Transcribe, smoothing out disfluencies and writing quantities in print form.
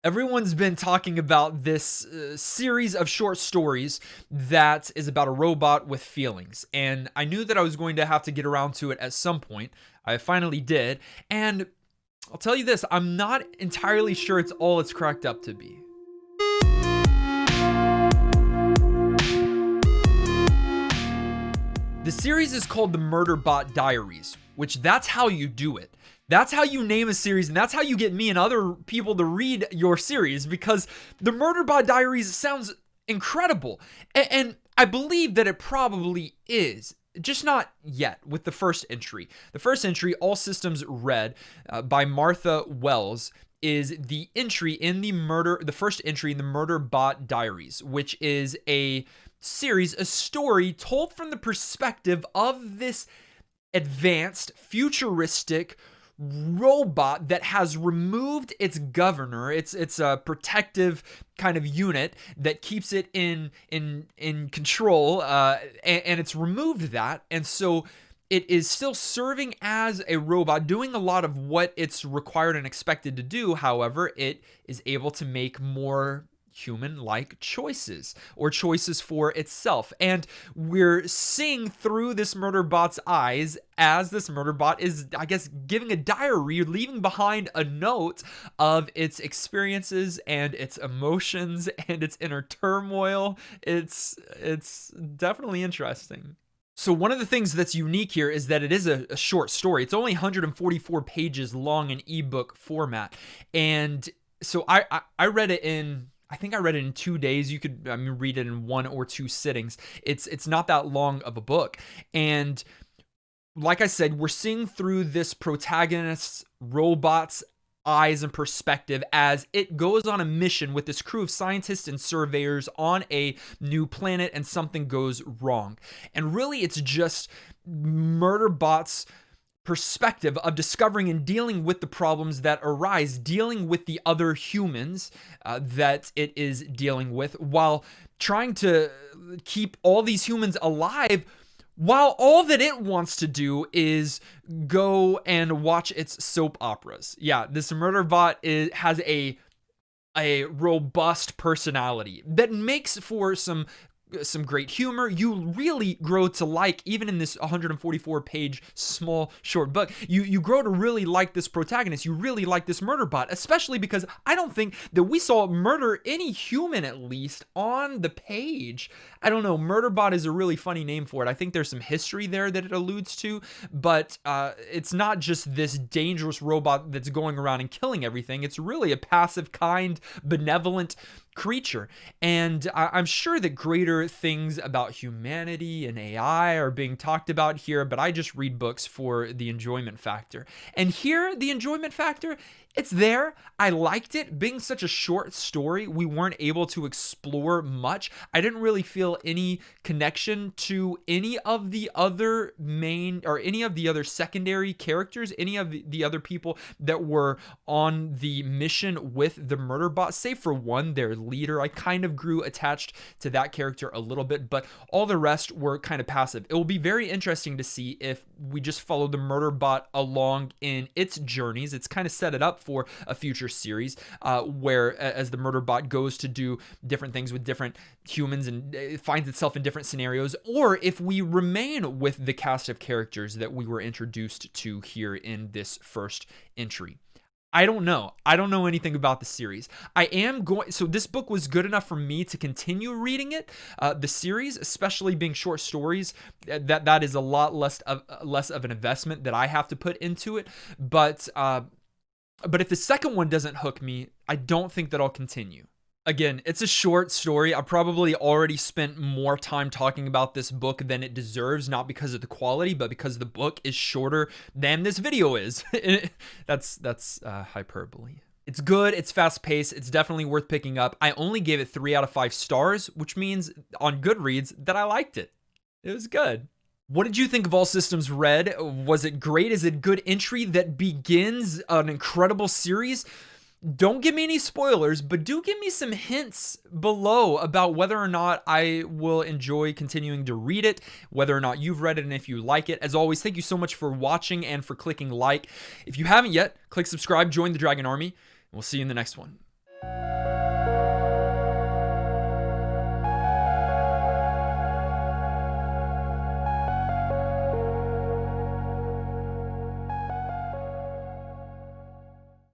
Everyone's been talking about this series of short stories that is about a robot with feelings. And I knew that I was going to have to get around to it at some point. I finally did. And I'll tell you this, I'm not entirely sure it's all it's cracked up to be. The series is called the Murderbot Diaries, which that's how you do it. That's how you name a series, and that's how you get me and other people to read your series, because the Murderbot Diaries sounds incredible. And I believe that it probably is. Just not yet with the first entry. The first entry, All Systems Red, by Martha Wells, is the entry in the first entry in the Murderbot Diaries, which is a series, a story told from the perspective of this advanced, futuristic robot that has removed its governor. It's a protective kind of unit that keeps it in control, and it's removed that, and so it is still serving as a robot, doing a lot of what it's required and expected to do. However, it is able to make more human-like choices, or choices for itself. And we're seeing through this Murderbot's eyes as this Murderbot is, I guess, giving a diary, leaving behind a note of its experiences and its emotions and its inner turmoil. It's definitely interesting. So one of the things that's unique here is that it is a short story. It's only 144 pages long in ebook format. And so I read it in, I think I read it in 2 days. You could read it in 1 or 2 sittings. It's not that long of a book. And like I said, we're seeing through this protagonist's robot's eyes and perspective as it goes on a mission with this crew of scientists and surveyors on a new planet, and something goes wrong. And really, it's just Murderbot's perspective of discovering and dealing with the problems that arise, dealing with the other humans that it is dealing with, while trying to keep all these humans alive, while all that it wants to do is go and watch its soap operas. Yeah, this Murderbot has a robust personality that makes for some great humor. You really grow to like, even in this 144 page small short book, you grow to really like this protagonist. You really like this Murderbot, especially because I don't think that we saw murder any human, at least on the page. I don't know, Murderbot is a really funny name for it. I think there's some history there that it alludes to, but it's not just this dangerous robot that's going around and killing everything. It's really a passive, kind, benevolent creature. And I'm sure that greater things about humanity and AI are being talked about here, but I just read books for the enjoyment factor. And here, the enjoyment factor, it's there. I liked it. Being such a short story, we weren't able to explore much. I didn't really feel any connection to any of the other main, or any of the other secondary characters, any of the other people that were on the mission with the Murderbot, save for one, their leader. I kind of grew attached to that character a little bit, but all the rest were kind of passive. It will be very interesting to see if we just follow the Murderbot along in its journeys. It's kind of set it up for a future series where as the Murderbot goes to do different things with different humans and it finds itself in different scenarios, or if we remain with the cast of characters that we were introduced to here in this first entry. I don't know. I don't know anything about the series. So this book was good enough for me to continue reading it. The series, especially being short stories, that is a lot less of an investment that I have to put into it. But if the second one doesn't hook me, I don't think that I'll continue. Again, it's a short story. I probably already spent more time talking about this book than it deserves, not because of the quality, but because the book is shorter than this video is. That's hyperbole. It's good. It's fast paced. It's definitely worth picking up. I only gave it 3 out of 5 stars, which means on Goodreads that I liked it. It was good. What did you think of All Systems Red? Was it great? Is it a good entry that begins an incredible series? Don't give me any spoilers, but do give me some hints below about whether or not I will enjoy continuing to read it, whether or not you've read it, and if you like it. As always, thank you so much for watching and for clicking like. If you haven't yet, click subscribe, join the Dragon Army, and we'll see you in the next one.